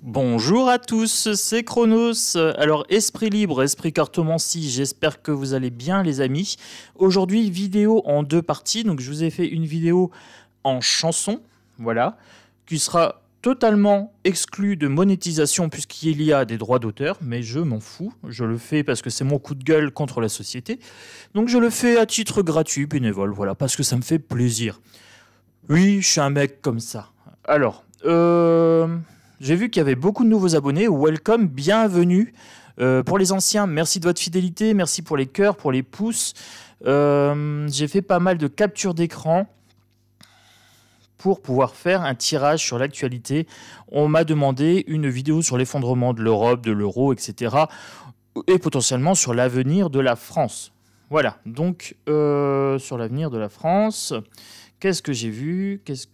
Bonjour à tous, c'est Chronos. Alors, esprit libre, esprit cartomancie, j'espère que vous allez bien les amis. Aujourd'hui, vidéo en deux parties. Donc, je vous ai fait une vidéo en chanson, voilà, qui sera totalement exclue de monétisation puisqu'il y a des droits d'auteur, mais je m'en fous. Je le fais parce que c'est mon coup de gueule contre la société. Donc, je le fais à titre gratuit, bénévole, voilà, parce que ça me fait plaisir. Oui, je suis un mec comme ça. Alors, j'ai vu qu'il y avait beaucoup de nouveaux abonnés. Welcome, bienvenue. Pour les anciens, merci de votre fidélité, merci pour les cœurs, pour les pouces. J'ai fait pas mal de captures d'écran pour pouvoir faire un tirage sur l'actualité. On m'a demandé une vidéo sur l'effondrement de l'Europe, de l'euro, etc. Et potentiellement sur l'avenir de la France. Voilà, donc sur l'avenir de la France... Qu'est-ce que j'ai vu? Tac,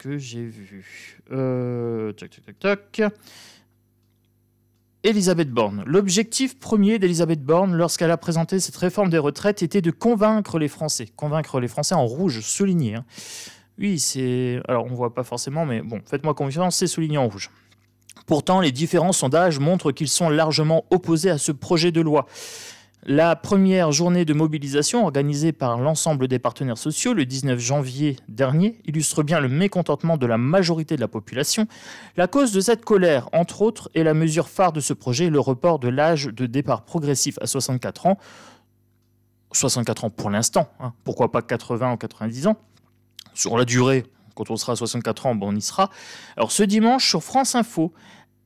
tac, tac, tac. Elisabeth Borne. L'objectif premier d'Elisabeth Borne lorsqu'elle a présenté cette réforme des retraites était de convaincre les Français. Convaincre les Français en rouge, souligné. Hein. Oui, c'est... Alors, on ne voit pas forcément, mais bon, faites-moi confiance, c'est souligné en rouge. Pourtant, les différents sondages montrent qu'ils sont largement opposés à ce projet de loi. La première journée de mobilisation organisée par l'ensemble des partenaires sociaux le 19 janvier dernier illustre bien le mécontentement de la majorité de la population. La cause de cette colère, entre autres, est la mesure phare de ce projet, le report de l'âge de départ progressif à 64 ans. 64 ans pour l'instant, hein, pourquoi pas 80 ou 90 ans. Sur la durée, quand on sera à 64 ans, bon, on y sera. Alors ce dimanche, sur France Info,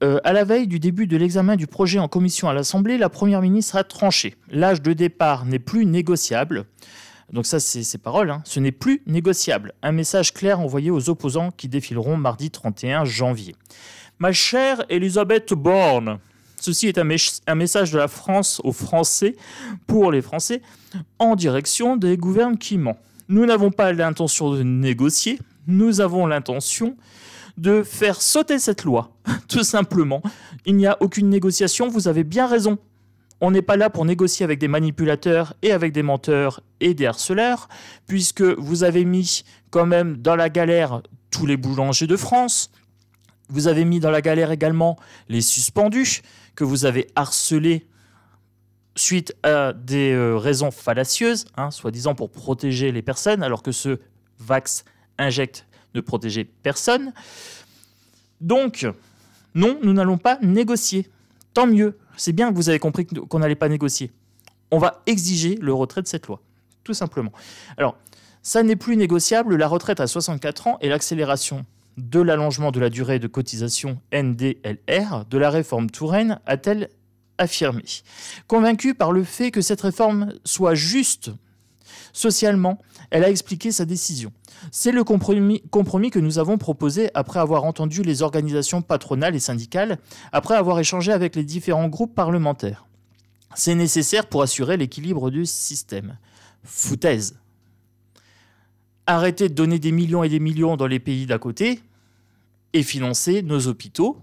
à la veille du début de l'examen du projet en commission à l'Assemblée, la Première ministre a tranché. L'âge de départ n'est plus négociable. Donc ça, c'est ses paroles. Hein. Ce n'est plus négociable. Un message clair envoyé aux opposants qui défileront mardi 31 janvier. Ma chère Elisabeth Borne, ceci est un message de la France aux Français, pour les Français, en direction des gouvernements. Nous n'avons pas l'intention de négocier. Nous avons l'intention de faire sauter cette loi, tout simplement. Il n'y a aucune négociation, vous avez bien raison. On n'est pas là pour négocier avec des manipulateurs et avec des menteurs et des harceleurs, puisque vous avez mis quand même dans la galère tous les boulangers de France, vous avez mis dans la galère également les suspendus, que vous avez harcelés suite à des raisons fallacieuses, hein, soi-disant pour protéger les personnes, alors que ce vax injecte de protéger personne. Donc, non, nous n'allons pas négocier. Tant mieux. C'est bien que vous avez compris qu'on n'allait pas négocier. On va exiger le retrait de cette loi, tout simplement. Alors, ça n'est plus négociable. La retraite à 64 ans et l'accélération de l'allongement de la durée de cotisation NDLR de la réforme Touraine a-t-elle affirmé. Convaincue par le fait que cette réforme soit juste socialement, elle a expliqué sa décision. C'est le compromis que nous avons proposé après avoir entendu les organisations patronales et syndicales, après avoir échangé avec les différents groupes parlementaires. C'est nécessaire pour assurer l'équilibre du système. Foutaise. Arrêtez de donner des millions et des millions dans les pays d'à côté et financez nos hôpitaux.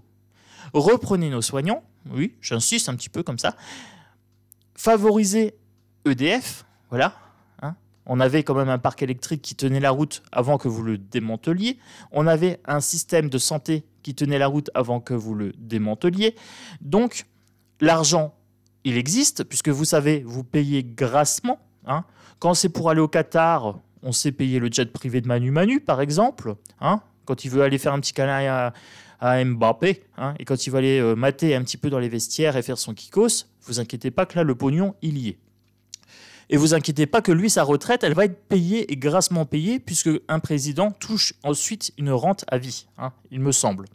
Reprenez nos soignants. Oui, j'insiste un petit peu comme ça. Favorisez EDF. Voilà. On avait quand même un parc électrique qui tenait la route avant que vous le démanteliez. On avait un système de santé qui tenait la route avant que vous le démanteliez. Donc, l'argent, il existe, puisque vous savez, vous payez grassement. Hein. Quand c'est pour aller au Qatar, on sait payer le jet privé de Manu Manu, par exemple. Hein. Quand il veut aller faire un petit câlin à Mbappé, hein, et quand il va aller mater un petit peu dans les vestiaires et faire son kikos, vous inquiétez pas que là, le pognon, il y est. Et vous inquiétez pas que lui, sa retraite, elle va être payée et grassement payée, puisque un président touche ensuite une rente à vie, hein, il me semble.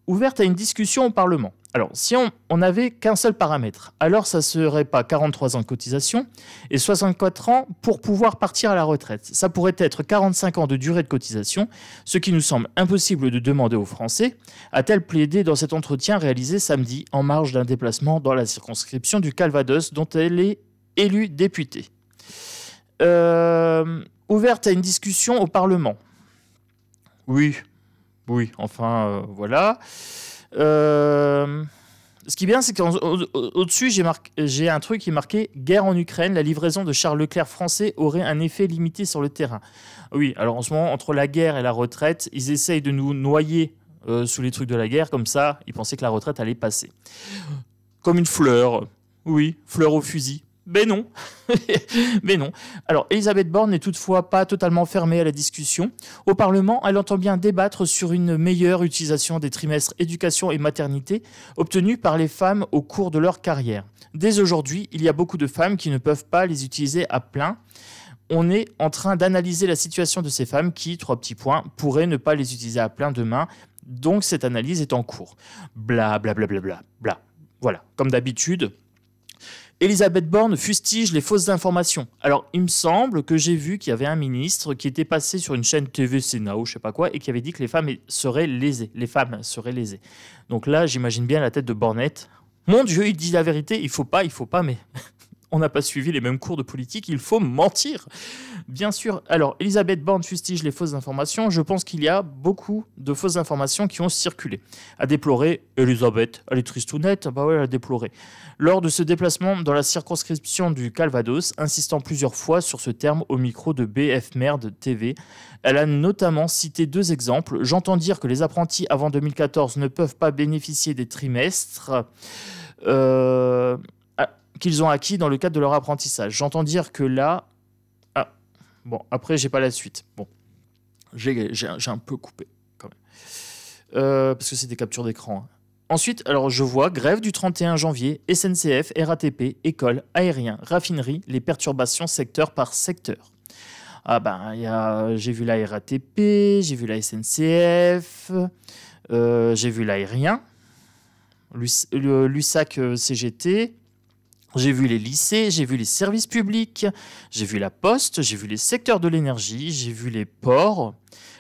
Ouverte à une discussion au Parlement. Alors, si on n'avait qu'un seul paramètre, alors ça ne serait pas 43 ans de cotisation et 64 ans pour pouvoir partir à la retraite. Ça pourrait être 45 ans de durée de cotisation, ce qui nous semble impossible de demander aux Français, a-t-elle plaidé dans cet entretien réalisé samedi en marge d'un déplacement dans la circonscription du Calvados, dont elle est élue députée. Ouverte à une discussion au Parlement. Oui, enfin, voilà. Ce qui est bien, c'est qu'au-dessus, j'ai un truc qui est marqué « Guerre en Ukraine, la livraison de chars Leclerc français aurait un effet limité sur le terrain ». Oui, alors en ce moment, entre la guerre et la retraite, ils essayent de nous noyer sous les trucs de la guerre, comme ça, ils pensaient que la retraite allait passer. Comme une fleur, oui, fleur au fusil. Mais non, mais non. Alors, Elisabeth Borne n'est toutefois pas totalement fermée à la discussion. Au Parlement, elle entend bien débattre sur une meilleure utilisation des trimestres éducation et maternité obtenus par les femmes au cours de leur carrière. Dès aujourd'hui, il y a beaucoup de femmes qui ne peuvent pas les utiliser à plein. On est en train d'analyser la situation de ces femmes qui, 3 petits points, pourraient ne pas les utiliser à plein demain. Donc, cette analyse est en cours. Bla, bla, bla, bla, bla, bla. Voilà, comme d'habitude. Elisabeth Borne fustige les fausses informations. Alors, il me semble que j'ai vu qu'il y avait un ministre qui était passé sur une chaîne TV Sénat ou je sais pas quoi et qui avait dit que les femmes seraient lésées. Les femmes seraient lésées. Donc là, j'imagine bien la tête de Bornette. Mon Dieu, il dit la vérité. Il faut pas, mais on n'a pas suivi les mêmes cours de politique. Il faut mentir. Bien sûr. Alors, Elisabeth Borne fustige les fausses informations. Je pense qu'il y a beaucoup de fausses informations qui ont circulé. À déplorer, Elisabeth, elle est tristounette. Bah ouais, elle a déploré. Lors de ce déplacement dans la circonscription du Calvados, insistant plusieurs fois sur ce terme au micro de BF Merde TV, elle a notamment cité 2 exemples. J'entends dire que les apprentis avant 2014 ne peuvent pas bénéficier des trimestres qu'ils ont acquis dans le cadre de leur apprentissage. J'entends dire que là... Ah, bon, après, j'ai pas la suite. Bon, j'ai un peu coupé, quand même. Parce que c'est des captures d'écran. Ensuite, alors je vois grève du 31 janvier, SNCF, RATP, école, aérien, raffinerie, les perturbations secteur par secteur. Ah ben, j'ai vu la RATP, j'ai vu la SNCF, j'ai vu l'aérien, l'USAC CGT, j'ai vu les lycées, j'ai vu les services publics, j'ai vu la poste, j'ai vu les secteurs de l'énergie, j'ai vu les ports,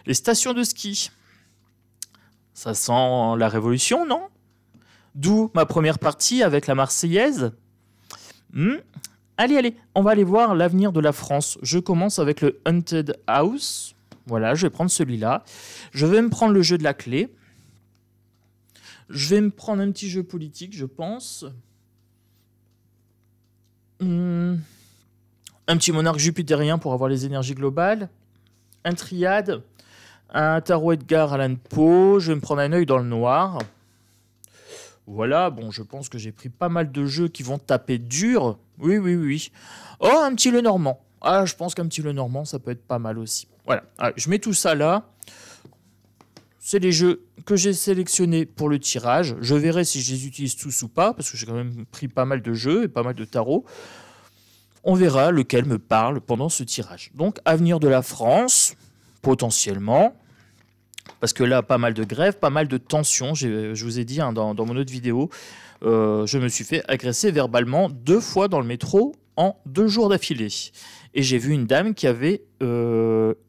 les stations de ski. Ça sent la révolution, non ? D'où ma première partie avec la Marseillaise. Allez, on va aller voir l'avenir de la France. Je commence avec le Haunted House. Voilà, je vais prendre celui-là. Je vais me prendre le jeu de la clé. Je vais me prendre un petit jeu politique, je pense. Un petit monarque jupitérien pour avoir les énergies globales. Un triade. Un tarot Edgar Allan Poe. Je vais me prendre un œil dans le noir. Voilà, bon, je pense que j'ai pris pas mal de jeux qui vont taper dur. Oui. Oh, un petit Lenormand. Ah, je pense qu'un petit Lenormand, ça peut être pas mal aussi. Voilà, allez, je mets tout ça là. C'est les jeux que j'ai sélectionnés pour le tirage. Je verrai si je les utilise tous ou pas, parce que j'ai quand même pris pas mal de jeux et pas mal de tarots. On verra lequel me parle pendant ce tirage. Donc, avenir de la France, potentiellement. Parce que là, pas mal de grèves, pas mal de tensions. Je vous ai dit dans mon autre vidéo, je me suis fait agresser verbalement 2 fois dans le métro en 2 jours d'affilée. Et j'ai vu une dame qui avait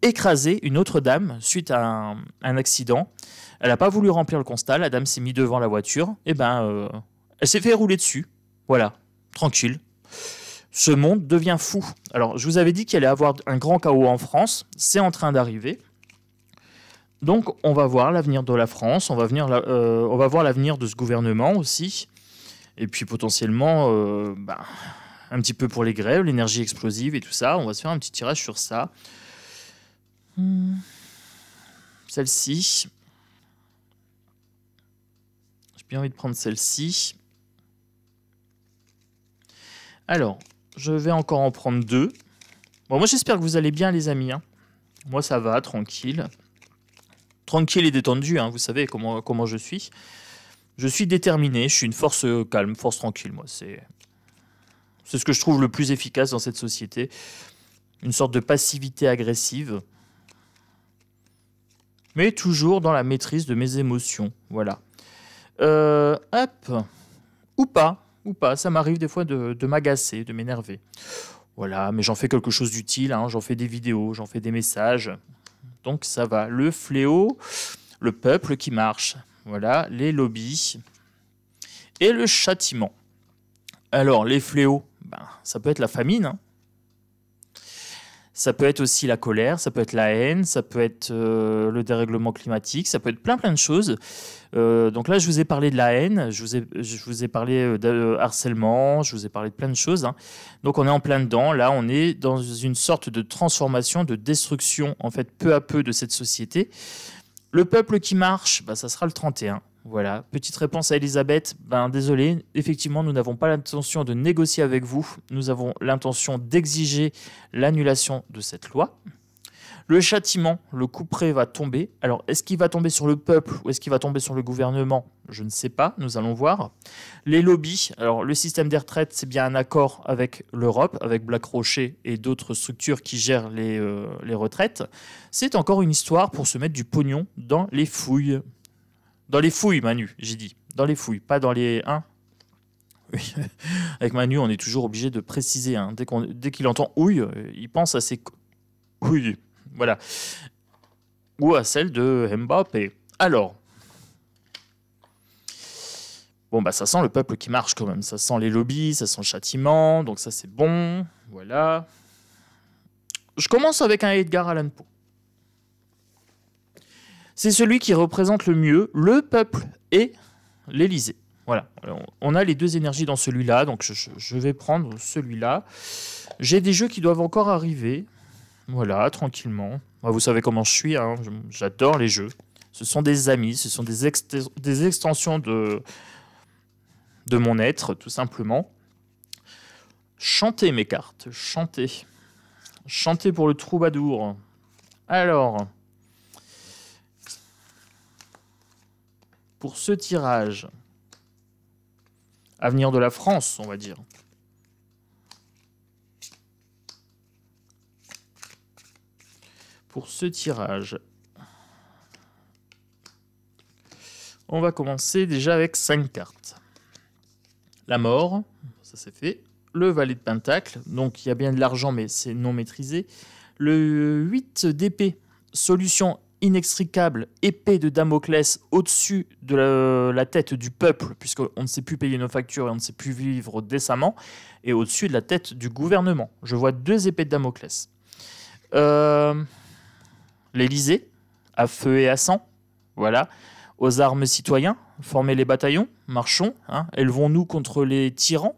écrasé une autre dame suite à un accident. Elle n'a pas voulu remplir le constat. La dame s'est mise devant la voiture. Et elle s'est fait rouler dessus. Voilà, tranquille. Ce monde devient fou. Alors, je vous avais dit qu'il allait y avoir un grand chaos en France. C'est en train d'arriver. Donc, on va voir l'avenir de la France, on va voir l'avenir de ce gouvernement aussi, et puis potentiellement, un petit peu pour les grèves, l'énergie explosive et tout ça. On va se faire un petit tirage sur ça. Celle-ci. J'ai bien envie de prendre celle-ci. Alors, je vais encore en prendre 2. Bon, moi, j'espère que vous allez bien, les amis. Moi, ça va, tranquille. Tranquille et détendu, vous savez comment je suis. Je suis déterminé, je suis une force calme, force tranquille, moi. C'est ce que je trouve le plus efficace dans cette société. Une sorte de passivité agressive. Mais toujours dans la maîtrise de mes émotions, voilà. Hop. Ou pas, ça m'arrive des fois de m'agacer, de m'énerver. Voilà, mais j'en fais quelque chose d'utile, j'en fais des vidéos, j'en fais des messages... Donc ça va. Le fléau, le peuple qui marche. Voilà, les lobbies. Et le châtiment. Alors, les fléaux, ça peut être la famine. Ça peut être aussi la colère, ça peut être la haine, ça peut être le dérèglement climatique, ça peut être plein de choses. Donc là, je vous ai parlé de la haine, je vous ai parlé de harcèlement, je vous ai parlé de plein de choses. Donc on est en plein dedans. Là, on est dans une sorte de transformation, de destruction, en fait, peu à peu de cette société. Le peuple qui marche, bah, ça sera le 31. Voilà, petite réponse à Elisabeth. Ben, désolé, effectivement, nous n'avons pas l'intention de négocier avec vous. Nous avons l'intention d'exiger l'annulation de cette loi. Le châtiment, le couperet va tomber. Alors, est-ce qu'il va tomber sur le peuple ou est-ce qu'il va tomber sur le gouvernement? Je ne sais pas, nous allons voir. Les lobbies, alors le système des retraites, c'est bien un accord avec l'Europe, avec Black Rocher et d'autres structures qui gèrent les retraites. C'est encore une histoire pour se mettre du pognon dans les fouilles. Dans les fouilles, Manu, j'ai dit. Dans les fouilles, pas dans les... Hein, oui. Avec Manu, on est toujours obligé de préciser. Hein. Dès qu'il entend houille, il pense à ses couilles. Voilà. Ou à celle de Mbappé. Alors. Bon, bah ça sent le peuple qui marche quand même. Ça sent les lobbies, ça sent le châtiment. Donc ça, c'est bon. Voilà. Je commence avec un Edgar Allan Poe. C'est celui qui représente le mieux le peuple et l'Élysée. Voilà. On a les deux énergies dans celui-là. Donc je vais prendre celui-là. J'ai des jeux qui doivent encore arriver. Voilà, tranquillement. Vous savez comment je suis, hein. J'adore les jeux. Ce sont des amis, ce sont des extensions de mon être, tout simplement. Chantez mes cartes, chantez. Chantez pour le troubadour. Alors, pour ce tirage, avenir de la France, on va dire. Pour ce tirage, on va commencer déjà avec 5 cartes. La mort, ça c'est fait. Le valet de pentacle, donc il y a bien de l'argent mais c'est non maîtrisé. Le 8 d'épée, solution inextricable, épée de Damoclès au-dessus de la tête du peuple, puisqu'on ne sait plus payer nos factures et on ne sait plus vivre décemment, et au-dessus de la tête du gouvernement. Je vois 2 épées de Damoclès. L'Élysée, à feu et à sang, voilà. Aux armes citoyens, formez les bataillons, marchons, hein, élevons-nous contre les tyrans.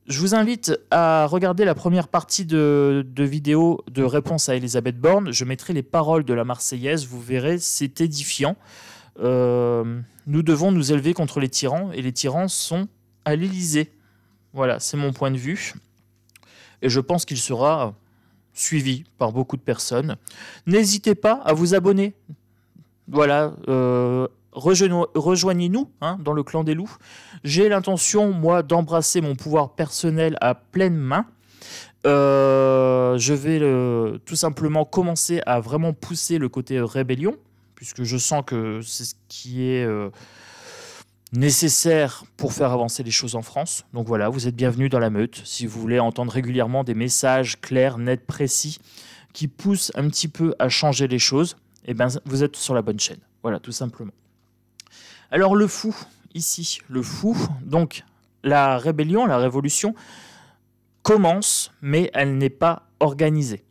Je vous invite à regarder la première partie de vidéo de réponse à Elisabeth Borne. Je mettrai les paroles de la Marseillaise, vous verrez, c'est édifiant. Nous devons nous élever contre les tyrans, et les tyrans sont à l'Élysée. Voilà, c'est mon point de vue. Et je pense qu'il sera suivi par beaucoup de personnes. N'hésitez pas à vous abonner. Voilà, rejoignez-nous hein, dans le clan des loups. J'ai l'intention, moi, d'embrasser mon pouvoir personnel à pleine main. Je vais tout simplement commencer à vraiment pousser le côté rébellion, puisque je sens que c'est ce qui est nécessaire pour faire avancer les choses en France. Donc voilà, vous êtes bienvenus dans la meute. Si vous voulez entendre régulièrement des messages clairs, nets, précis, qui poussent un petit peu à changer les choses, eh ben, vous êtes sur la bonne chaîne. Voilà, tout simplement. Alors le fou, ici, le fou, donc la rébellion, la révolution commence, mais elle n'est pas organisée.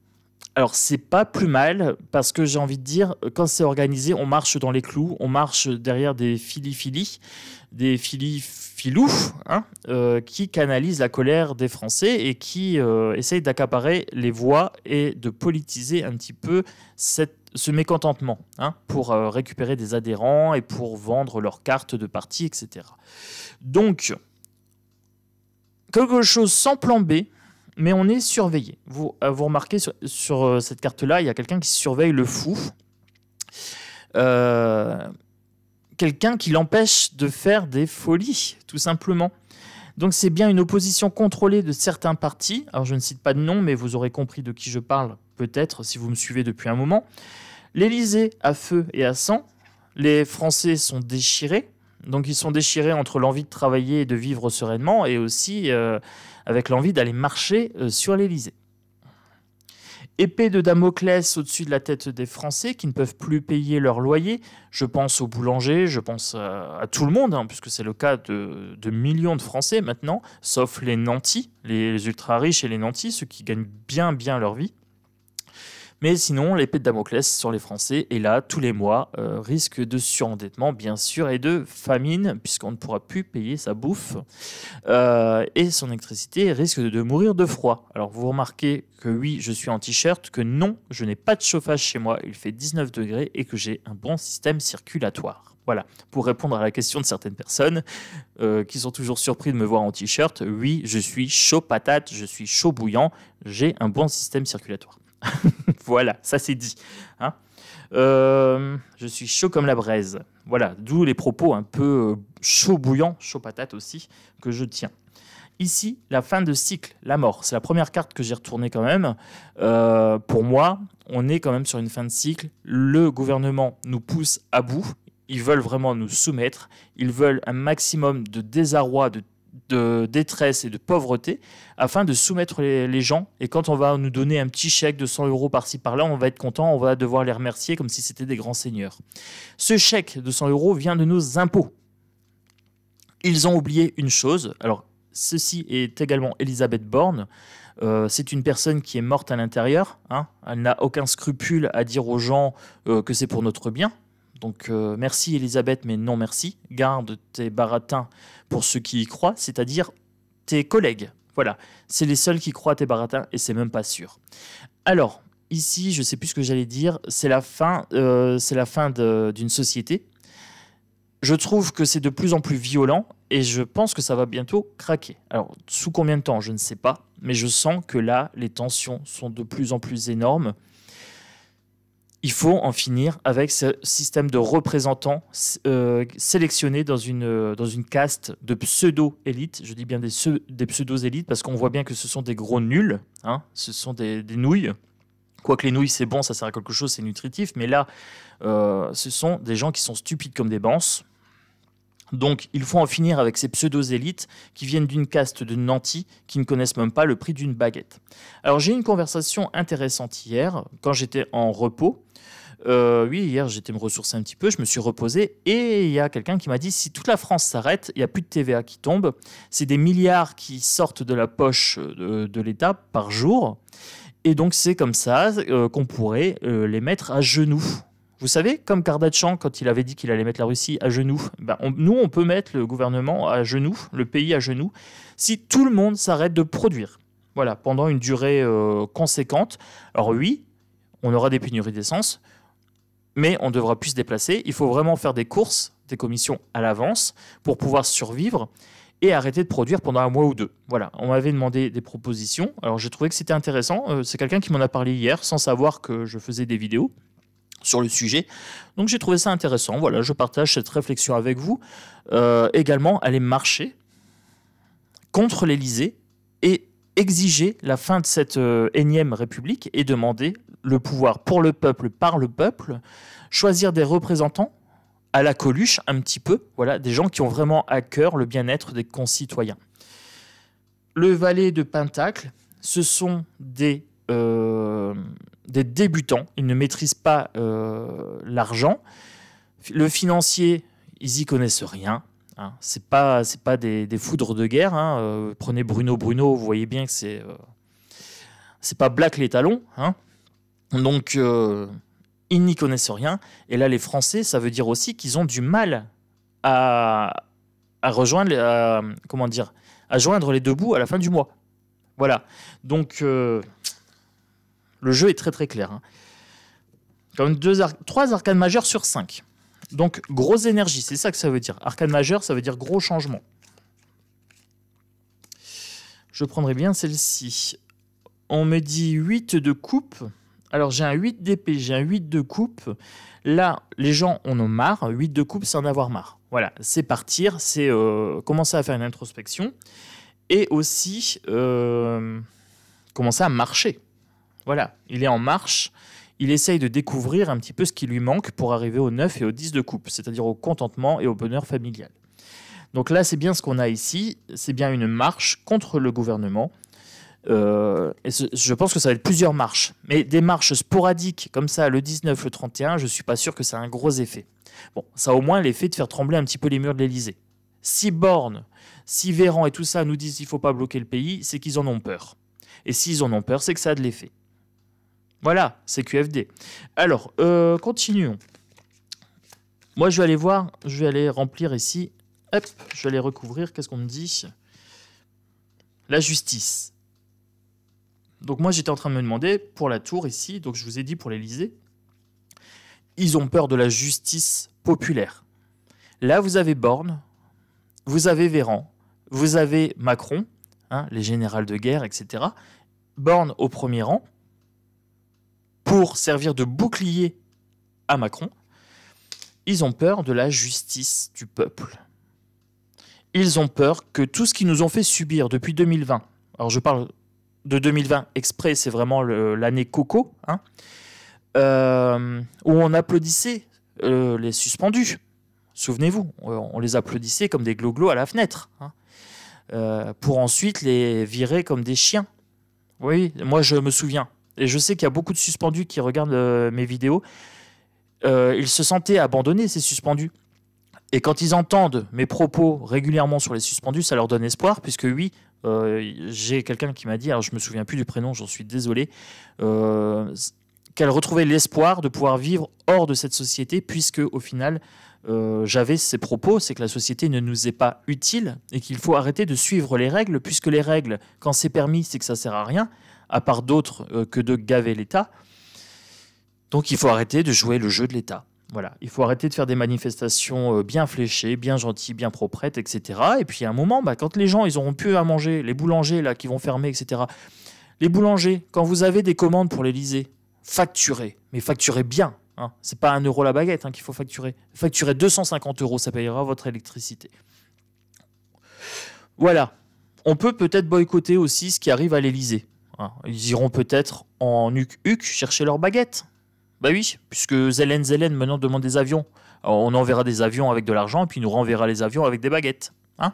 Alors c'est pas plus mal, parce que j'ai envie de dire, quand c'est organisé, on marche dans les clous, on marche derrière des fili-fili, des fili-filous, hein, qui canalisent la colère des Français et qui essayent d'accaparer les voix et de politiser un petit peu ce mécontentement, hein, pour récupérer des adhérents et pour vendre leurs cartes de parti, etc. Donc, quelque chose sans plan B, mais on est surveillé. Vous remarquez sur cette carte-là, il y a quelqu'un qui surveille le fou. Quelqu'un qui l'empêche de faire des folies, tout simplement. Donc c'est bien une opposition contrôlée de certains partis. Alors je ne cite pas de nom, mais vous aurez compris de qui je parle, peut-être, si vous me suivez depuis un moment. L'Élysée à feu et à sang. Les Français sont déchirés. Donc ils sont déchirés entre l'envie de travailler et de vivre sereinement et aussi avec l'envie d'aller marcher sur l'Élysée. Épée de Damoclès au-dessus de la tête des Français qui ne peuvent plus payer leur loyer. Je pense aux boulangers, je pense à tout le monde, hein, puisque c'est le cas de millions de Français maintenant, sauf les nantis, les ultra riches et les nantis, ceux qui gagnent bien leur vie. Mais sinon, l'épée de Damoclès sur les Français est là tous les mois, risque de surendettement bien sûr et de famine puisqu'on ne pourra plus payer sa bouffe et son électricité risque de mourir de froid. Alors vous remarquez que oui, je suis en t-shirt, que non, je n'ai pas de chauffage chez moi, il fait 19 degrés et que j'ai un bon système circulatoire. Voilà, pour répondre à la question de certaines personnes qui sont toujours surpris de me voir en t-shirt, oui, je suis chaud patate, je suis chaud bouillant, j'ai un bon système circulatoire. Voilà, ça c'est dit. Hein, je suis chaud comme la braise. Voilà, d'où les propos un peu chaud bouillant, chaud patate aussi, que je tiens. Ici, la fin de cycle, la mort. C'est la première carte que j'ai retournée quand même. Pour moi, on est quand même sur une fin de cycle. Le gouvernement nous pousse à bout. Ils veulent vraiment nous soumettre. Ils veulent un maximum de désarroi, de détresse et de pauvreté afin de soumettre les gens. Et quand on va nous donner un petit chèque de 100 € par-ci par-là, on va être content, on va devoir les remercier comme si c'était des grands seigneurs. Ce chèque de 100 € vient de nos impôts. Ils ont oublié une chose. Alors, ceci est également Elisabeth Borne. C'est une personne qui est morte à l'intérieur. Hein. Elle n'a aucun scrupule à dire aux gens que c'est pour notre bien. Donc merci Elisabeth, mais non merci. Garde tes baratins pour ceux qui y croient, c'est-à-dire tes collègues. Voilà, c'est les seuls qui croient à tes baratins et c'est même pas sûr. Alors, ici, je sais plus ce que j'allais dire, c'est la fin d'une société. Je trouve que c'est de plus en plus violent et je pense que ça va bientôt craquer. Alors, sous combien de temps, je ne sais pas, mais je sens que là, les tensions sont de plus en plus énormes. Il faut en finir avec ce système de représentants sélectionnés dans une caste de pseudo-élites. Je dis bien des pseudo-élites parce qu'on voit bien que ce sont des gros nuls. Hein, ce sont des nouilles. Quoique les nouilles, c'est bon, ça sert à quelque chose, c'est nutritif. Mais là, ce sont des gens qui sont stupides comme des bances. Donc, il faut en finir avec ces pseudo-élites qui viennent d'une caste de nantis qui ne connaissent même pas le prix d'une baguette. Alors, j'ai eu une conversation intéressante hier, quand j'étais en repos. Oui, hier, j'étais me ressourcer un petit peu, je me suis reposé, et il y a quelqu'un qui m'a dit, si toute la France s'arrête, il n'y a plus de TVA qui tombe, c'est des milliards qui sortent de la poche de l'État par jour, et donc c'est comme ça qu'on pourrait les mettre à genoux. Vous savez, comme Kardashian, quand il avait dit qu'il allait mettre la Russie à genoux, nous, on peut mettre le gouvernement à genoux, le pays à genoux, si tout le monde s'arrête de produire. Voilà, pendant une durée conséquente. Alors oui, on aura des pénuries d'essence, mais on devra plus se déplacer. Il faut vraiment faire des courses, des commissions à l'avance pour pouvoir survivre et arrêter de produire pendant un mois ou deux. Voilà, on m'avait demandé des propositions. Alors j'ai trouvé que c'était intéressant. C'est quelqu'un qui m'en a parlé hier sans savoir que je faisais des vidéos sur le sujet. Donc j'ai trouvé ça intéressant. Voilà, je partage cette réflexion avec vous. Également, aller marcher contre l'Élysée et exiger la fin de cette énième république et demander le pouvoir pour le peuple, par le peuple, choisir des représentants à la Coluche un petit peu, voilà, des gens qui ont vraiment à cœur le bien-être des concitoyens. Le valet de Pentacle, ce sont des débutants, ils ne maîtrisent pas l'argent. Le financier, ils y connaissent rien. Hein. C'est pas des foudres de guerre. Hein. Prenez Bruno, vous voyez bien que c'est pas Black les talons. Hein. Donc ils n'y connaissent rien. Et là, les Français, ça veut dire aussi qu'ils ont du mal à rejoindre, à joindre les deux bouts à la fin du mois. Voilà. Donc le jeu est très très clair. Hein. Comme 3 arcanes majeures sur 5. Donc, grosse énergie, c'est ça que ça veut dire. Arcane majeur, ça veut dire gros changement. Je prendrai bien celle-ci. On me dit 8 de coupe. Alors, j'ai un 8 d'épée, j'ai un 8 de coupe. Là, les gens en ont marre. 8 de coupe, c'est en avoir marre. Voilà, c'est partir, c'est commencer à faire une introspection. Et aussi, commencer à marcher. Voilà, il est en marche. Il essaye de découvrir un petit peu ce qui lui manque pour arriver au 9 et au 10 de coupe, c'est-à-dire au contentement et au bonheur familial. Donc là, c'est bien ce qu'on a ici, c'est bien une marche contre le gouvernement. Et je pense que ça va être plusieurs marches, mais des marches sporadiques comme ça, le 19, le 31, je ne suis pas sûr que ça a un gros effet. Bon, ça a au moins l'effet de faire trembler un petit peu les murs de l'Élysée. Si Borne, si Véran et tout ça nous disent qu'il ne faut pas bloquer le pays, c'est qu'ils en ont peur. Et s'ils en ont peur, c'est que ça a de l'effet. Voilà, c'est QFD. Alors, continuons. Moi, je vais aller voir, je vais aller remplir ici. Hop, je vais aller recouvrir. Qu'est-ce qu'on me dit? La justice. Donc moi, j'étais en train de me demander, pour la tour ici, donc je vous ai dit pour l'Élysée, ils ont peur de la justice populaire. Là, vous avez Borne, vous avez Véran, vous avez Macron, hein, les généraux de guerre, etc. Borne au premier rang, pour servir de bouclier à Macron. Ils ont peur de la justice du peuple. Ils ont peur que tout ce qu'ils nous ont fait subir depuis 2020, alors je parle de 2020 exprès, c'est vraiment l'année coco, hein, où on applaudissait les suspendus. Souvenez-vous, on les applaudissait comme des gloglos à la fenêtre, hein, pour ensuite les virer comme des chiens. Oui, moi je me souviens. Et je sais qu'il y a beaucoup de suspendus qui regardent mes vidéos. Ils se sentaient abandonnés, ces suspendus. Et quand ils entendent mes propos régulièrement sur les suspendus, ça leur donne espoir, puisque oui, j'ai quelqu'un qui m'a dit, alors je me souviens plus du prénom, j'en suis désolé, qu'elle retrouvait l'espoir de pouvoir vivre hors de cette société, puisque au final, j'avais ces propos, c'est que la société ne nous est pas utile et qu'il faut arrêter de suivre les règles, puisque les règles, quand c'est permis, c'est que ça sert à rien, à part d'autres que de gaver l'État. Donc il faut arrêter de jouer le jeu de l'État. Voilà, il faut arrêter de faire des manifestations bien fléchées, bien gentilles, bien proprettes, etc. Et puis à un moment, quand les gens ils auront plus à manger, les boulangers là qui vont fermer, etc. Les boulangers, quand vous avez des commandes pour l'Élysée, facturez, mais facturez bien. Hein. C'est pas 1 euro la baguette qu'il faut facturer. Facturez 250 €, ça payera votre électricité. Voilà, on peut peut-être boycotter aussi ce qui arrive à l'Élysée. Hein. Ils iront peut-être en huc chercher leur baguette. Bah oui, puisque Zelensky maintenant demande des avions. Alors, on enverra des avions avec de l'argent et puis il nous renverra les avions avec des baguettes. Hein,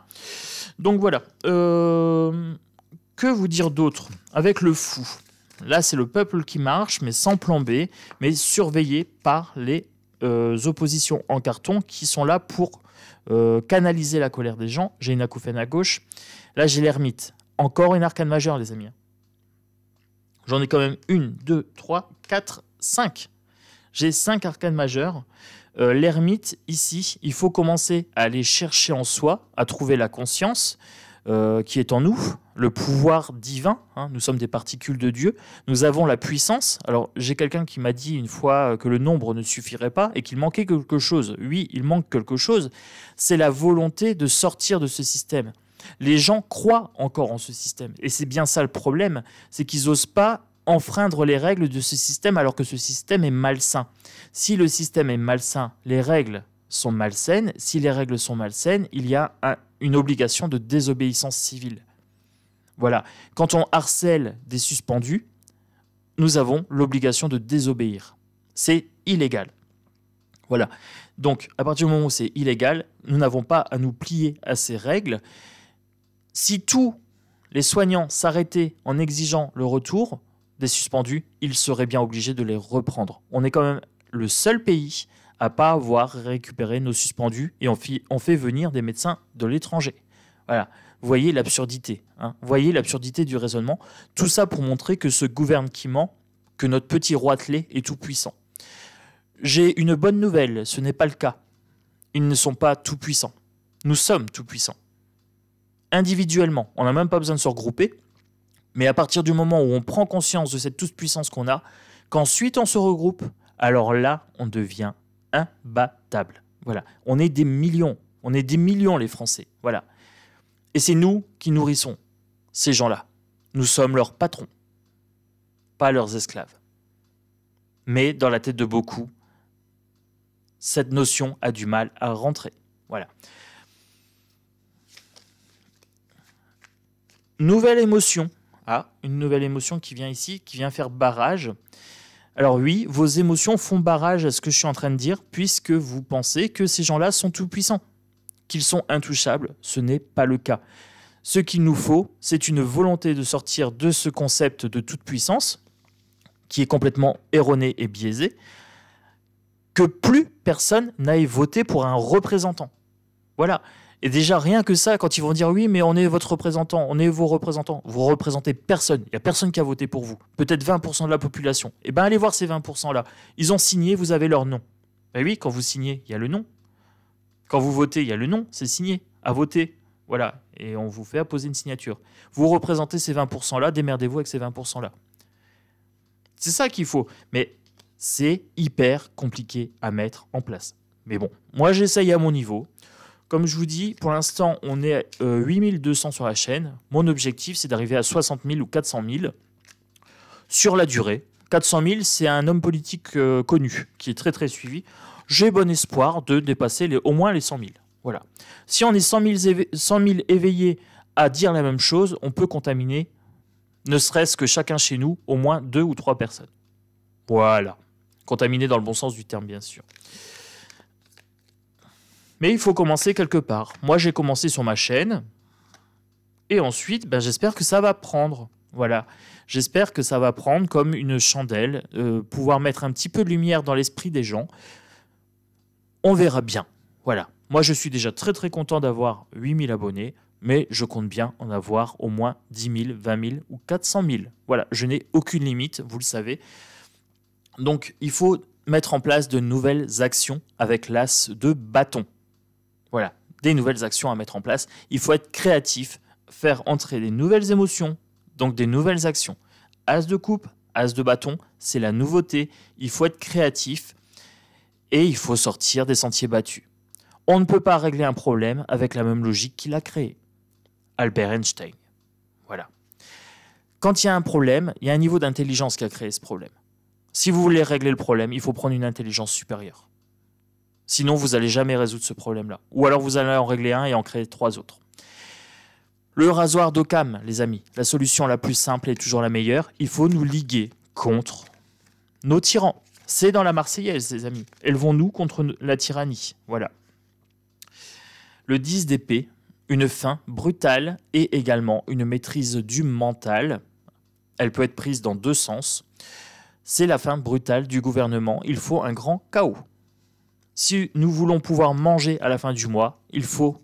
donc voilà. Que vous dire d'autre? Avec le fou. Là, c'est le peuple qui marche, mais sans plan B, mais surveillé par les oppositions en carton qui sont là pour canaliser la colère des gens. J'ai une acouphène à gauche. Là, j'ai l'ermite. Encore une arcane majeure, les amis. J'en ai quand même 1, 2, 3, 4, 5. J'ai 5 arcanes majeures. L'ermite, ici, il faut commencer à aller chercher en soi, à trouver la conscience qui est en nous, le pouvoir divin. Hein, nous sommes des particules de Dieu. Nous avons la puissance. Alors, j'ai quelqu'un qui m'a dit une fois que le nombre ne suffirait pas et qu'il manquait quelque chose. Oui, il manque quelque chose. C'est la volonté de sortir de ce système. Les gens croient encore en ce système. Et c'est bien ça le problème, c'est qu'ils n'osent pas enfreindre les règles de ce système alors que ce système est malsain. Si le système est malsain, les règles sont malsaines. Si les règles sont malsaines, il y a une obligation de désobéissance civile. Voilà. Quand on harcèle des suspendus, nous avons l'obligation de désobéir. C'est illégal. Voilà. Donc, à partir du moment où c'est illégal, nous n'avons pas à nous plier à ces règles. Si tous les soignants s'arrêtaient en exigeant le retour des suspendus, ils seraient bien obligés de les reprendre. On est quand même le seul pays à ne pas avoir récupéré nos suspendus et on fait venir des médecins de l'étranger. Voilà. Vous voyez l'absurdité. Hein, vous voyez l'absurdité du raisonnement. Tout ça pour montrer que ce gouvernement, que notre petit roitelet est tout puissant. J'ai une bonne nouvelle, ce n'est pas le cas. Ils ne sont pas tout puissants. Nous sommes tout puissants. Individuellement, on n'a même pas besoin de se regrouper, mais à partir du moment où on prend conscience de cette toute-puissance qu'on a, qu'ensuite on se regroupe, alors là, on devient imbattable. Voilà. On est des millions les Français. Voilà. Et c'est nous qui nourrissons ces gens-là. Nous sommes leurs patrons, pas leurs esclaves. Mais dans la tête de beaucoup, cette notion a du mal à rentrer. Voilà. Nouvelle émotion. Ah, une nouvelle émotion qui vient ici, qui vient faire barrage. Alors oui, vos émotions font barrage à ce que je suis en train de dire, puisque vous pensez que ces gens-là sont tout-puissants, qu'ils sont intouchables. Ce n'est pas le cas. Ce qu'il nous faut, c'est une volonté de sortir de ce concept de toute-puissance, qui est complètement erroné et biaisé, que plus personne n'aille voter pour un représentant. Voilà. Et déjà, rien que ça, quand ils vont dire oui, mais on est votre représentant, on est vos représentants, vous représentez personne, il n'y a personne qui a voté pour vous, peut-être 20% de la population. Eh bien, allez voir ces 20%-là. Ils ont signé, vous avez leur nom. Ben oui, quand vous signez, il y a le nom. Quand vous votez, il y a le nom, c'est signé, à voter. Voilà, et on vous fait apposer une signature. Vous représentez ces 20%-là, démerdez-vous avec ces 20%-là. C'est ça qu'il faut. Mais c'est hyper compliqué à mettre en place. Mais bon, moi j'essaye à mon niveau. Comme je vous dis, pour l'instant, on est à 8200 sur la chaîne. Mon objectif, c'est d'arriver à 60 000 ou 400 000 sur la durée. 400 000, c'est un homme politique connu, qui est très très suivi. J'ai bon espoir de dépasser au moins les 100 000. Voilà. Si on est 100 000 éveillés à dire la même chose, on peut contaminer, ne serait-ce que chacun chez nous, au moins 2 ou 3 personnes. Voilà. Contaminer dans le bon sens du terme, bien sûr. Mais il faut commencer quelque part. Moi, j'ai commencé sur ma chaîne. Et ensuite, j'espère que ça va prendre. Voilà. J'espère que ça va prendre comme une chandelle, pouvoir mettre un petit peu de lumière dans l'esprit des gens. On verra bien. Voilà. Moi, je suis déjà très très content d'avoir 8000 abonnés, mais je compte bien en avoir au moins 10 000, 20 000 ou 400 000. Voilà, je n'ai aucune limite, vous le savez. Donc, il faut mettre en place de nouvelles actions avec l'as de bâton. Voilà, des nouvelles actions à mettre en place. Il faut être créatif, faire entrer des nouvelles émotions, donc des nouvelles actions. As de coupe, as de bâton, c'est la nouveauté. Il faut être créatif et il faut sortir des sentiers battus. On ne peut pas régler un problème avec la même logique qu'il a créé. Albert Einstein. Voilà. Quand il y a un problème, il y a un niveau d'intelligence qui a créé ce problème. Si vous voulez régler le problème, il faut prendre une intelligence supérieure. Sinon, vous n'allez jamais résoudre ce problème-là. Ou alors, vous allez en régler un et en créer 3 autres. Le rasoir d'Occam, les amis, la solution la plus simple est toujours la meilleure. Il faut nous liguer contre nos tyrans. C'est dans la Marseillaise, les amis. Élevons-nous contre la tyrannie. Voilà. Le 10 d'épée, une fin brutale et également une maîtrise du mental. Elle peut être prise dans 2 sens. C'est la fin brutale du gouvernement. Il faut un grand chaos. Si nous voulons pouvoir manger à la fin du mois, il faut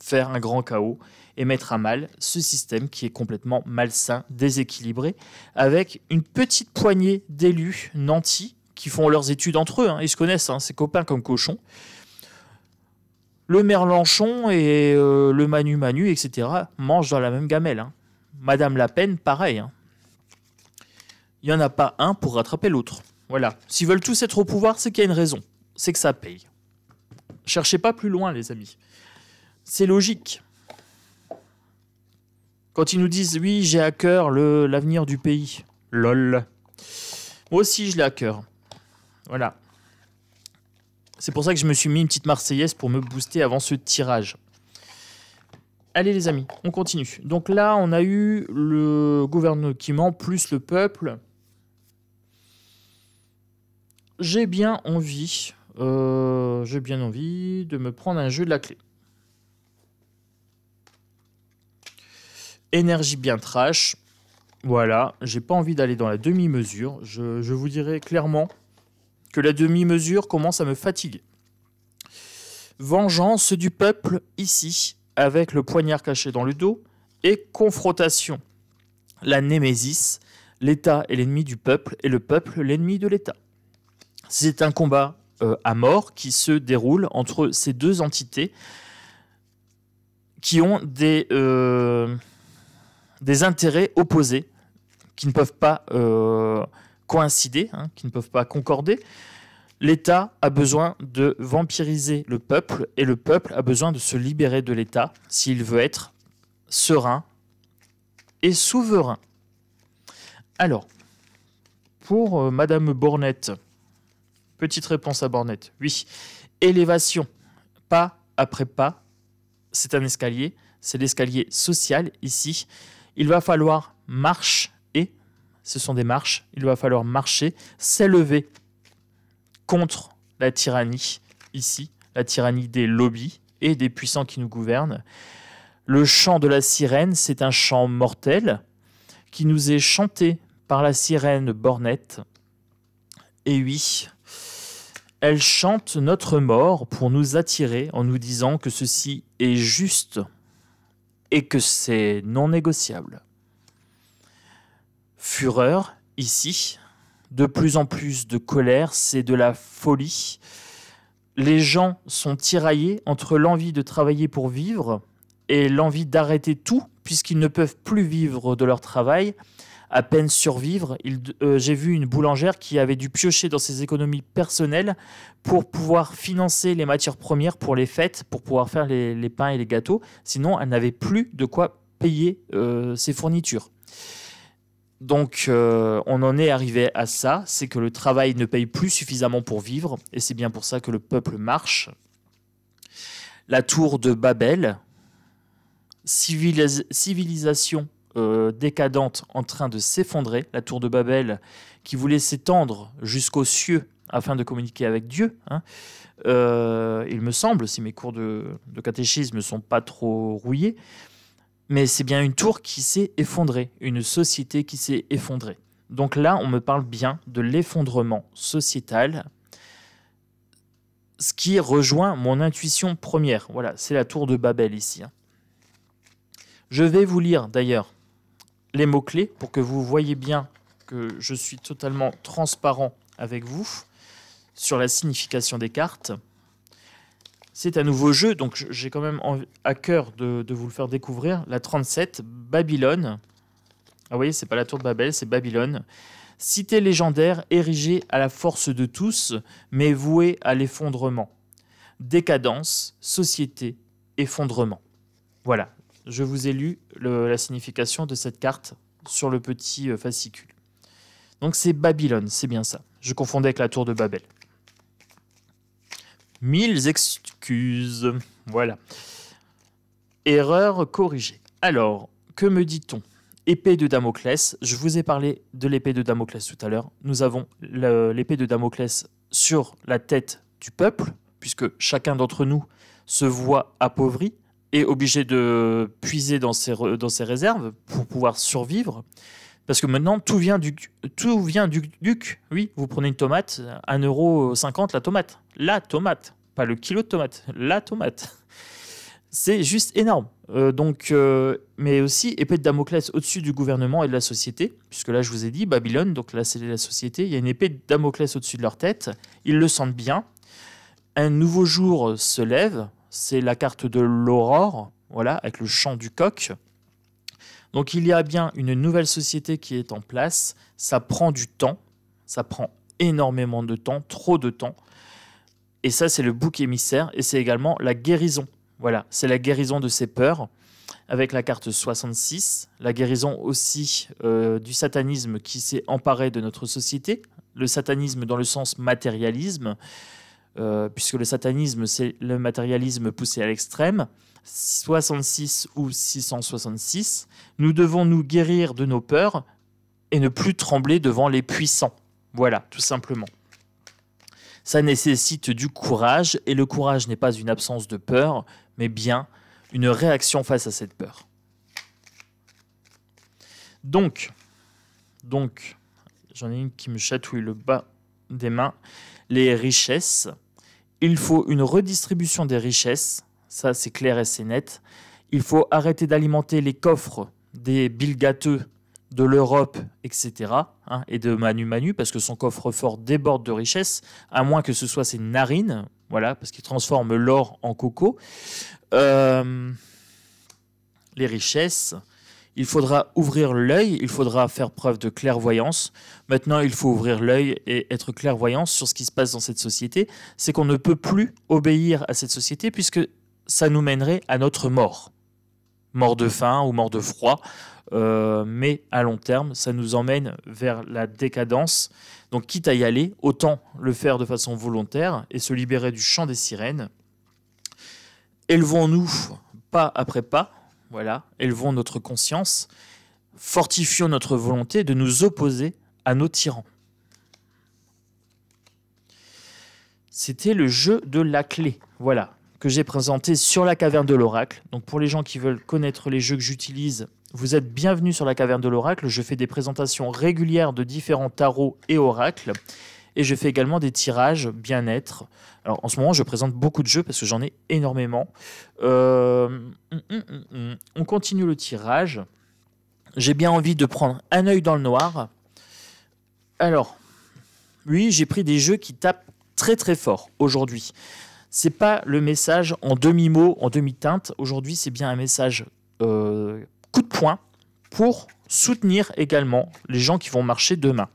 faire un grand chaos et mettre à mal ce système qui est complètement malsain, déséquilibré, avec une petite poignée d'élus nantis qui font leurs études entre eux. Ils se connaissent, c'est copains comme cochons. Le Merlanchon et le Manu, etc. mangent dans la même gamelle. Madame Le Pen, pareil. Il n'y en a pas un pour rattraper l'autre. Voilà. S'ils veulent tous être au pouvoir, c'est qu'il y a une raison. C'est que ça paye. Cherchez pas plus loin, les amis. C'est logique. Quand ils nous disent « Oui, j'ai à cœur l'avenir du pays ». Lol. Moi aussi, je l'ai à cœur. Voilà. C'est pour ça que je me suis mis une petite Marseillaise pour me booster avant ce tirage. Allez, les amis, on continue. Donc là, on a eu le gouvernement plus le peuple. J'ai bien envie de me prendre un jeu de la clé. Énergie bien trash. Voilà, j'ai pas envie d'aller dans la demi-mesure. Je vous dirai clairement que la demi-mesure commence à me fatiguer. Vengeance du peuple ici, avec le poignard caché dans le dos, et confrontation. La némésis, l'État est l'ennemi du peuple et le peuple l'ennemi de l'État. C'est un combat à mort qui se déroule entre ces deux entités qui ont des intérêts opposés, qui ne peuvent pas coïncider, qui ne peuvent pas concorder. L'État a besoin de vampiriser le peuple et le peuple a besoin de se libérer de l'État s'il veut être serein et souverain. Alors, pour Madame Bornette, petite réponse à Bornette, oui. Élévation, pas après pas, c'est un escalier, c'est l'escalier social ici. Il va falloir marcher, ce sont des marches, il va falloir marcher, s'élever contre la tyrannie ici, la tyrannie des lobbies et des puissants qui nous gouvernent. Le chant de la sirène, c'est un chant mortel qui nous est chanté par la sirène Bornette. Et oui, Elle chante notre mort pour nous attirer en nous disant que ceci est juste et que c'est non négociable. Fureur, ici, de plus en plus de colère, c'est de la folie. Les gens sont tiraillés entre l'envie de travailler pour vivre et l'envie d'arrêter tout, puisqu'ils ne peuvent plus vivre de leur travail, à peine survivre. J'ai vu une boulangère qui avait dû piocher dans ses économies personnelles pour pouvoir financer les matières premières pour les fêtes, pour pouvoir faire les pains et les gâteaux. Sinon, elle n'avait plus de quoi payer ses fournitures. Donc, on en est arrivé à ça, c'est que le travail ne paye plus suffisamment pour vivre, et c'est bien pour ça que le peuple marche. La tour de Babel, civilisation décadente en train de s'effondrer, la tour de Babel qui voulait s'étendre jusqu'aux cieux afin de communiquer avec Dieu. Il me semble, si mes cours de catéchisme ne sont pas trop rouillés, mais c'est bien une tour qui s'est effondrée, une société qui s'est effondrée. Donc là, on me parle bien de l'effondrement sociétal, ce qui rejoint mon intuition première. Voilà, c'est la tour de Babel ici. Je vais vous lire d'ailleurs les mots-clés pour que vous voyez bien que je suis totalement transparent avec vous sur la signification des cartes. C'est un nouveau jeu, donc j'ai quand même à cœur de vous le faire découvrir. La 37, Babylone. Ah, vous voyez, c'est pas la tour de Babel, c'est Babylone. Cité légendaire érigée à la force de tous, mais vouée à l'effondrement. Décadence, société, effondrement. Voilà. Je vous ai lu la signification de cette carte sur le petit fascicule. Donc c'est Babylone, c'est bien ça. Je confondais avec la tour de Babel. 1000 excuses. Voilà. Erreur corrigée. Alors, que me dit-on? Épée de Damoclès. Je vous ai parlé de l'épée de Damoclès tout à l'heure. Nous avons l'épée de Damoclès sur la tête du peuple, puisque chacun d'entre nous se voit appauvri et obligé de puiser dans ses réserves pour pouvoir survivre. Parce que maintenant, tout vient du duc. Oui, vous prenez une tomate, 1,50 € la tomate. La tomate, pas le kilo de tomate, la tomate. C'est juste énorme. Mais aussi, épée de Damoclès au-dessus du gouvernement et de la société, puisque là, je vous ai dit, Babylone, donc là, c'est la société. Il y a une épée de Damoclès au-dessus de leur tête. Ils le sentent bien. Un nouveau jour se lève. C'est la carte de l'aurore, voilà, avec le chant du coq. Donc il y a bien une nouvelle société qui est en place. Ça prend du temps, ça prend énormément de temps, trop de temps. Et ça, c'est le bouc émissaire et c'est également la guérison. Voilà, c'est la guérison de ces peurs avec la carte 66. La guérison aussi du satanisme qui s'est emparé de notre société. Le satanisme dans le sens matérialisme. Puisque le satanisme, c'est le matérialisme poussé à l'extrême, 66 ou 666, nous devons nous guérir de nos peurs et ne plus trembler devant les puissants. Voilà, tout simplement. Ça nécessite du courage, et le courage n'est pas une absence de peur, mais bien une réaction face à cette peur. Donc j'en ai une qui me chatouille le bas des mains. Les richesses, il faut une redistribution des richesses, ça c'est clair et c'est net. Il faut arrêter d'alimenter les coffres des Bill Gateux de l'Europe, etc. Et de Manu Manu, parce que son coffre-fort déborde de richesses, à moins que ce soit ses narines, voilà, parce qu'il transforme l'or en coco. Les richesses... Il faudra ouvrir l'œil, il faudra faire preuve de clairvoyance. Maintenant, il faut ouvrir l'œil et être clairvoyant sur ce qui se passe dans cette société. C'est qu'on ne peut plus obéir à cette société puisque ça nous mènerait à notre mort. Mort de faim ou mort de froid. Mais à long terme, ça nous emmène vers la décadence. Donc, quitte à y aller, autant le faire de façon volontaire et se libérer du chant des sirènes. Élevons-nous pas après pas. Voilà, élevons notre conscience, fortifions notre volonté de nous opposer à nos tyrans. C'était le jeu de la clé, voilà, que j'ai présenté sur la caverne de l'oracle. Donc pour les gens qui veulent connaître les jeux que j'utilise, vous êtes bienvenus sur la caverne de l'oracle. Je fais des présentations régulières de différents tarots et oracles. Et je fais également des tirages bien-être. Alors en ce moment, je présente beaucoup de jeux parce que j'en ai énormément. On continue le tirage. J'ai bien envie de prendre un œil dans le noir. Alors, oui, j'ai pris des jeux qui tapent très très fort aujourd'hui. C'est pas le message en demi-mot, en demi-teinte. Aujourd'hui, c'est bien un message coup de poing pour soutenir également les gens qui vont marcher demain.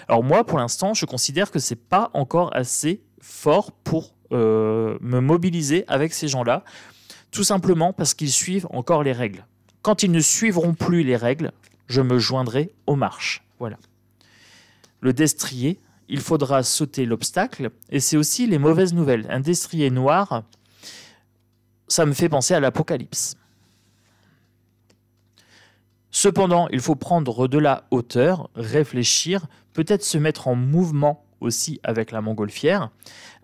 Alors moi, pour l'instant, je considère que c'est pas encore assez fort pour me mobiliser avec ces gens-là, tout simplement parce qu'ils suivent encore les règles. Quand ils ne suivront plus les règles, je me joindrai aux marches. Voilà. Le destrier, il faudra sauter l'obstacle, et c'est aussi les mauvaises nouvelles. Un destrier noir, ça me fait penser à l'apocalypse. Cependant, il faut prendre de la hauteur, réfléchir, peut-être se mettre en mouvement aussi avec la montgolfière,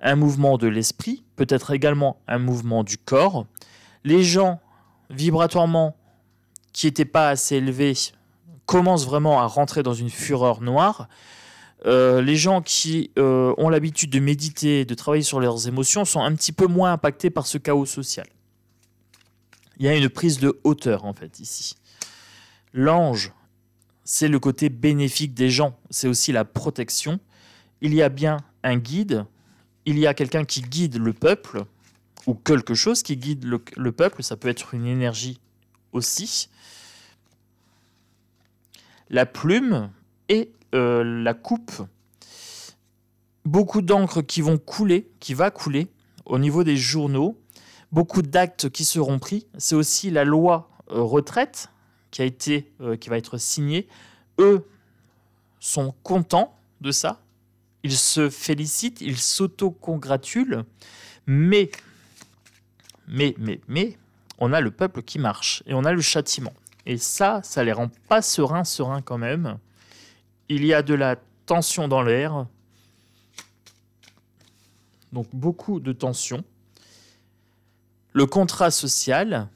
un mouvement de l'esprit, peut-être également un mouvement du corps. Les gens, vibratoirement, qui n'étaient pas assez élevés, commencent vraiment à rentrer dans une fureur noire. Les gens qui ont l'habitude de méditer, de travailler sur leurs émotions, sont un petit peu moins impactés par ce chaos social. Il y a une prise de hauteur, en fait, ici. L'ange, c'est le côté bénéfique des gens, c'est aussi la protection. Il y a bien un guide, il y a quelqu'un qui guide le peuple, ou quelque chose qui guide le peuple, ça peut être une énergie aussi. La plume et la coupe, beaucoup d'encre qui va couler au niveau des journaux, beaucoup d'actes qui seront pris. C'est aussi la loi retraite qui va être signée. Eux sont contents de ça, ils se félicitent, ils s'auto-congratulent, mais on a le peuple qui marche et on a le châtiment. Et ça les rend pas sereins quand même. Il y a de la tension dans l'air, donc beaucoup de tension. Le contrat social,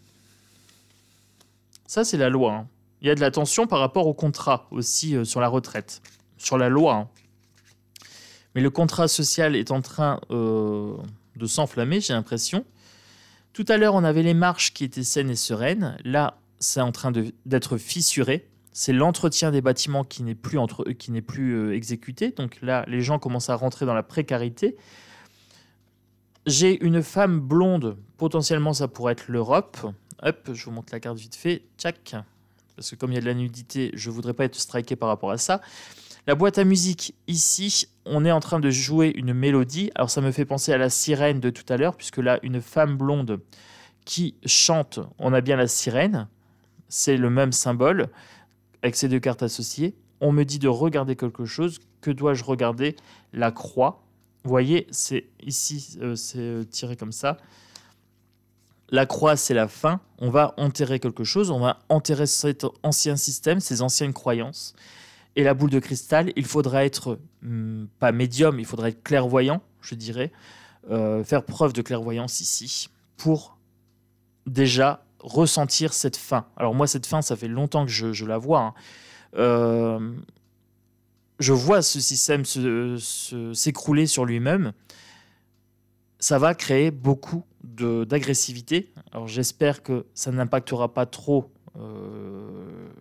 ça c'est la loi. Hein. Il y a de la tension par rapport au contrat aussi sur la retraite, sur la loi. Hein. Mais le contrat social est en train de s'enflammer, j'ai l'impression. Tout à l'heure, on avait les marches qui étaient saines et sereines. Là, c'est en train d'être fissuré. C'est l'entretien des bâtiments qui n'est plus exécuté. Donc là, les gens commencent à rentrer dans la précarité. J'ai une femme blonde. Potentiellement, ça pourrait être l'Europe. Hop, je vous montre la carte vite fait. Tchac. Parce que comme il y a de la nudité, je ne voudrais pas être striké par rapport à ça. La boîte à musique, ici, on est en train de jouer une mélodie. Alors, ça me fait penser à la sirène de tout à l'heure, puisque là, une femme blonde qui chante, on a bien la sirène. C'est le même symbole, avec ces deux cartes associées. On me dit de regarder quelque chose. Que dois-je regarder? La croix. Vous voyez, c'est ici, c'est tiré comme ça. La croix, c'est la fin. On va enterrer quelque chose. On va enterrer cet ancien système, ces anciennes croyances. Et la boule de cristal, il faudra être, pas médium, il faudra être clairvoyant, je dirais. Faire preuve de clairvoyance ici pour déjà ressentir cette fin. Alors moi, cette fin, ça fait longtemps que je la vois. Hein. Je vois ce système s'écrouler sur lui-même. Ça va créer beaucoup d'agressivité. Alors j'espère que ça n'impactera pas trop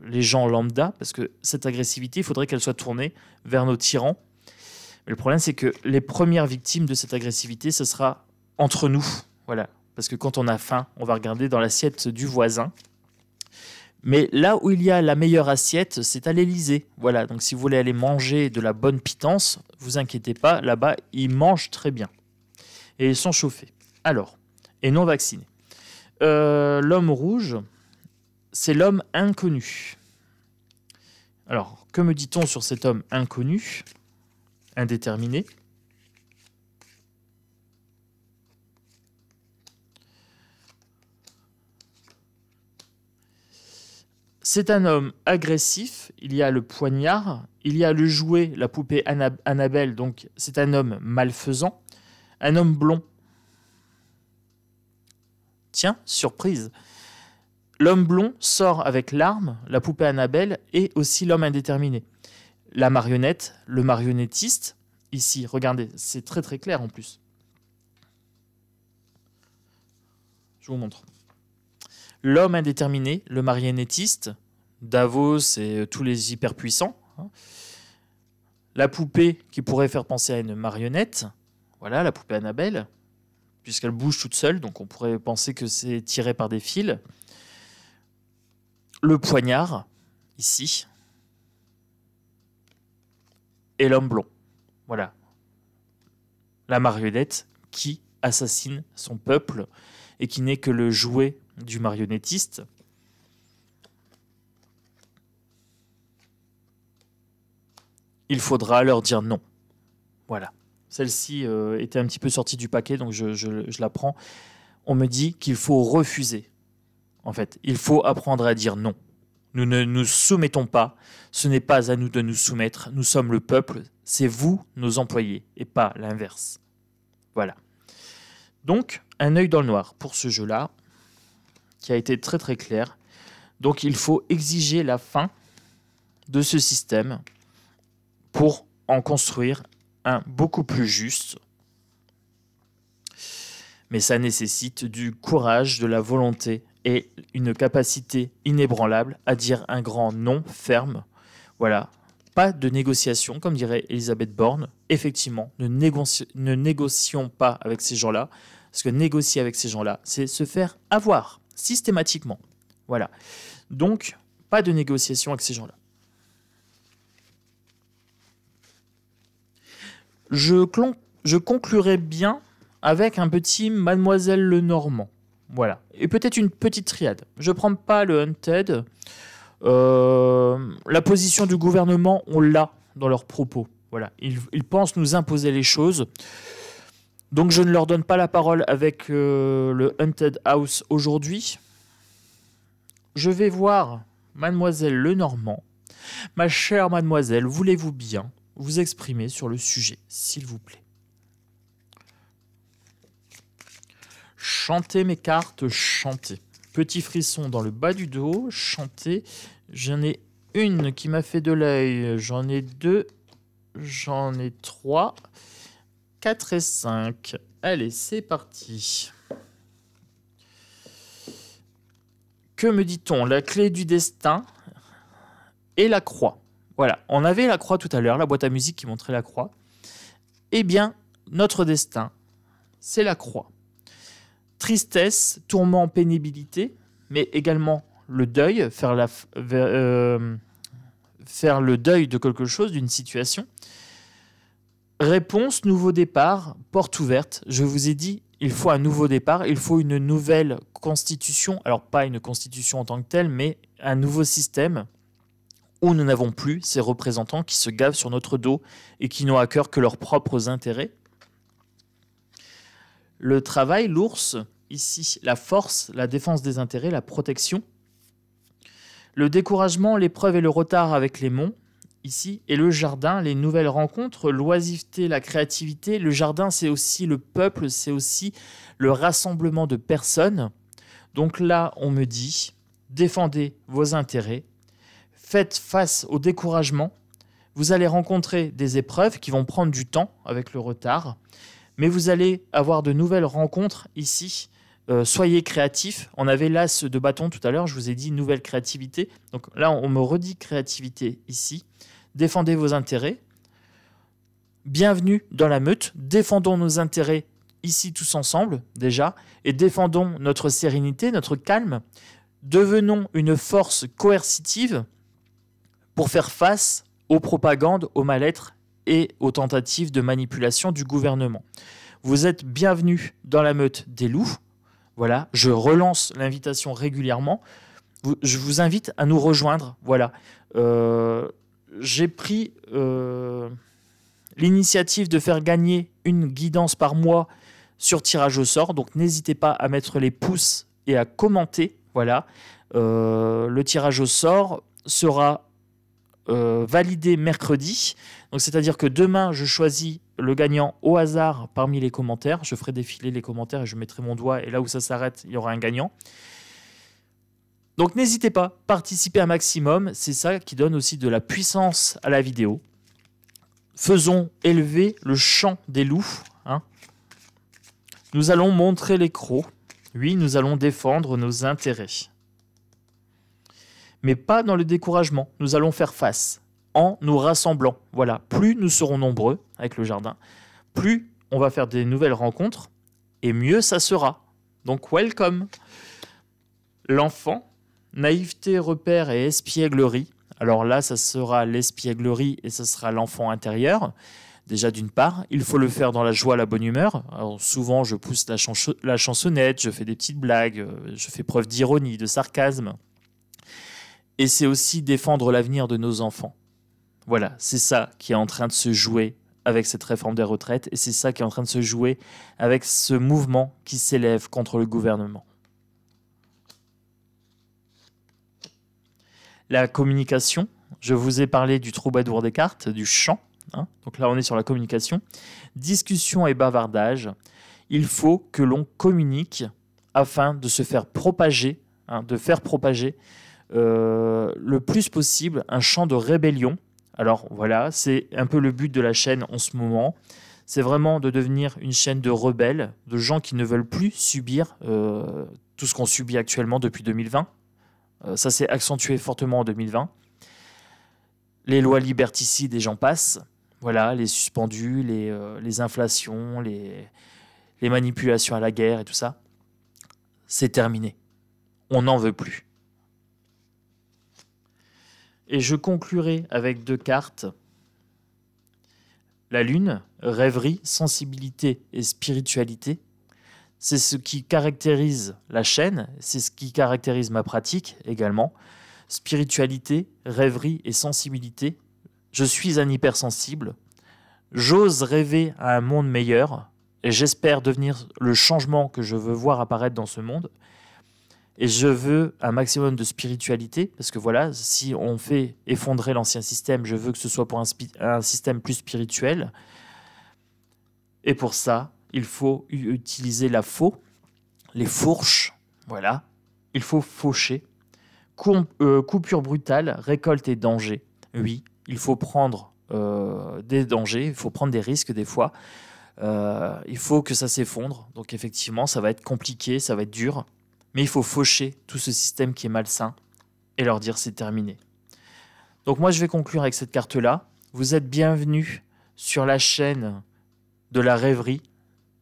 les gens lambda, parce que cette agressivité, il faudrait qu'elle soit tournée vers nos tyrans. Mais le problème, c'est que les premières victimes de cette agressivité, ce sera entre nous. Voilà. Parce que quand on a faim, on va regarder dans l'assiette du voisin. Mais là où il y a la meilleure assiette, c'est à l'Élysée. Voilà. Donc si vous voulez aller manger de la bonne pitance, vous inquiétez pas, là-bas, ils mangent très bien. Et ils sont chauffés. Alors, et non vaccinés. L'homme rouge, c'est l'homme inconnu. Alors, que me dit-on sur cet homme inconnu, indéterminé? C'est un homme agressif, il y a le poignard, il y a le jouet, la poupée Annabelle, donc c'est un homme malfaisant, un homme blond. Tiens, surprise. L'homme blond sort avec l'arme, la poupée Annabelle et aussi l'homme indéterminé. La marionnette, le marionnettiste, Ici, regardez, c'est très très clair en plus. Je vous montre. L'homme indéterminé, le marionnettiste, Davos et tous les hyperpuissants. La poupée qui pourrait faire penser à une marionnette. Voilà, la poupée Annabelle, puisqu'elle bouge toute seule, donc on pourrait penser que c'est tiré par des fils. Le poignard, ici. Et l'homme blond. Voilà. La marionnette qui assassine son peuple et qui n'est que le jouet du marionnettiste. Il faudra leur dire non. Voilà. Celle-ci était un petit peu sortie du paquet, donc je la prends. On me dit qu'il faut refuser. En fait, il faut apprendre à dire non. Nous ne nous soumettons pas. Ce n'est pas à nous de nous soumettre. Nous sommes le peuple. C'est vous, nos employés, et pas l'inverse. Voilà. Donc, un œil dans le noir pour ce jeu-là, qui a été très très clair. Donc, il faut exiger la fin de ce système pour en construire un beaucoup plus juste. Mais ça nécessite du courage, de la volonté et une capacité inébranlable à dire un grand non ferme. Voilà. Pas de négociation, comme dirait Elisabeth Borne. Effectivement, ne négocions pas avec ces gens-là, parce que négocier avec ces gens-là, c'est se faire avoir, systématiquement. Voilà. Donc, pas de négociation avec ces gens-là. Je conclurai bien avec un petit Mademoiselle Lenormand. Voilà. Et peut-être une petite triade. Je ne prends pas le Hunted. La position du gouvernement, on l'a dans leurs propos. Voilà. Ils pensent nous imposer les choses. Donc je ne leur donne pas la parole avec le Haunted House aujourd'hui. Je vais voir Mademoiselle Lenormand. Ma chère mademoiselle, voulez-vous bien vous exprimer sur le sujet, s'il vous plaît? Chantez mes cartes, chantez. Petit frisson dans le bas du dos, chantez. J'en ai une qui m'a fait de l'œil, j'en ai deux, j'en ai trois, 4 et 5. Allez, c'est parti. Que me dit-on? La clé du destin et la croix. Voilà, on avait la croix tout à l'heure, la boîte à musique qui montrait la croix. Eh bien, notre destin, c'est la croix. Tristesse, tourment, pénibilité, mais également le deuil, faire le deuil de quelque chose, d'une situation. Réponse, nouveau départ, porte ouverte. Je vous ai dit, il faut un nouveau départ, il faut une nouvelle constitution. Alors, pas une constitution en tant que telle, mais un nouveau système où nous n'avons plus ces représentants qui se gavent sur notre dos et qui n'ont à cœur que leurs propres intérêts. Le travail, l'ours, ici, la force, la défense des intérêts, la protection. Le découragement, l'épreuve et le retard avec les monts, ici. Et le jardin, les nouvelles rencontres, l'oisiveté, la créativité. Le jardin, c'est aussi le peuple, c'est aussi le rassemblement de personnes. Donc là, on me dit, défendez vos intérêts. Faites face au découragement. Vous allez rencontrer des épreuves qui vont prendre du temps avec le retard, mais vous allez avoir de nouvelles rencontres ici. Soyez créatifs. On avait l'as de bâton tout à l'heure, je vous ai dit nouvelle créativité. Donc là, on me redit créativité ici. Défendez vos intérêts. Bienvenue dans la meute. Défendons nos intérêts ici tous ensemble déjà et défendons notre sérénité, notre calme. Devenons une force coercitive pour faire face aux propagandes, au mal-être et aux tentatives de manipulation du gouvernement. Vous êtes bienvenus dans la meute des loups. Voilà, je relance l'invitation régulièrement. Je vous invite à nous rejoindre. Voilà, j'ai pris l'initiative de faire gagner une guidance par mois sur tirage au sort. Donc n'hésitez pas à mettre les pouces et à commenter. Voilà, le tirage au sort sera validé mercredi. Donc c'est-à-dire que demain, je choisis le gagnant au hasard parmi les commentaires. Je ferai défiler les commentaires et je mettrai mon doigt. Et là où ça s'arrête, il y aura un gagnant. Donc n'hésitez pas, participez un maximum. C'est ça qui donne aussi de la puissance à la vidéo. Faisons élever le chant des loups. Hein. Nous allons montrer les crocs. Oui, nous allons défendre nos intérêts. Mais pas dans le découragement. Nous allons faire face en nous rassemblant. Voilà, plus nous serons nombreux avec le jardin, plus on va faire des nouvelles rencontres et mieux ça sera. Donc, welcome. L'enfant, naïveté, repère et espièglerie. Alors là, ça sera l'espièglerie et ça sera l'enfant intérieur. Déjà, d'une part, il faut le faire dans la joie, la bonne humeur. Alors, souvent, je pousse la chansonnette, je fais des petites blagues, je fais preuve d'ironie, de sarcasme. Et c'est aussi défendre l'avenir de nos enfants. Voilà, c'est ça qui est en train de se jouer avec cette réforme des retraites et c'est ça qui est en train de se jouer avec ce mouvement qui s'élève contre le gouvernement. La communication, je vous ai parlé du troubadour des cartes, du chant. Hein. Donc là, on est sur la communication. Discussion et bavardage. Il faut que l'on communique afin de se faire propager, de faire propager le plus possible un chant de rébellion. Alors voilà, c'est un peu le but de la chaîne en ce moment. C'est vraiment de devenir une chaîne de rebelles, de gens qui ne veulent plus subir tout ce qu'on subit actuellement depuis 2020. Ça s'est accentué fortement en 2020. Les lois liberticides et j'en passe. Voilà, les suspendus, les inflations, les manipulations à la guerre et tout ça. C'est terminé. On n'en veut plus. Et je conclurai avec 2 cartes. La lune, rêverie, sensibilité et spiritualité. C'est ce qui caractérise la chaîne, c'est ce qui caractérise ma pratique également. Spiritualité, rêverie et sensibilité. Je suis un hypersensible. J'ose rêver à un monde meilleur et j'espère devenir le changement que je veux voir apparaître dans ce monde. Et je veux un maximum de spiritualité parce que voilà, si on fait effondrer l'ancien système, je veux que ce soit pour un système plus spirituel. Et pour ça, il faut utiliser la faux, les fourches, voilà. Il faut faucher. Coupure brutale, récolte et danger. Oui, il faut prendre des dangers, il faut prendre des risques des fois. Il faut que ça s'effondre. Donc effectivement, ça va être compliqué, ça va être dur. Mais il faut faucher tout ce système qui est malsain et leur dire c'est terminé. Donc moi, je vais conclure avec cette carte-là. Vous êtes bienvenus sur la chaîne de la rêverie,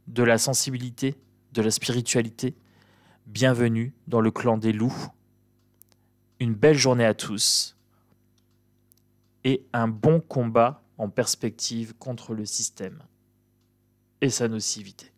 de la sensibilité, de la spiritualité. Bienvenue dans le clan des loups. Une belle journée à tous et un bon combat en perspective contre le système et sa nocivité.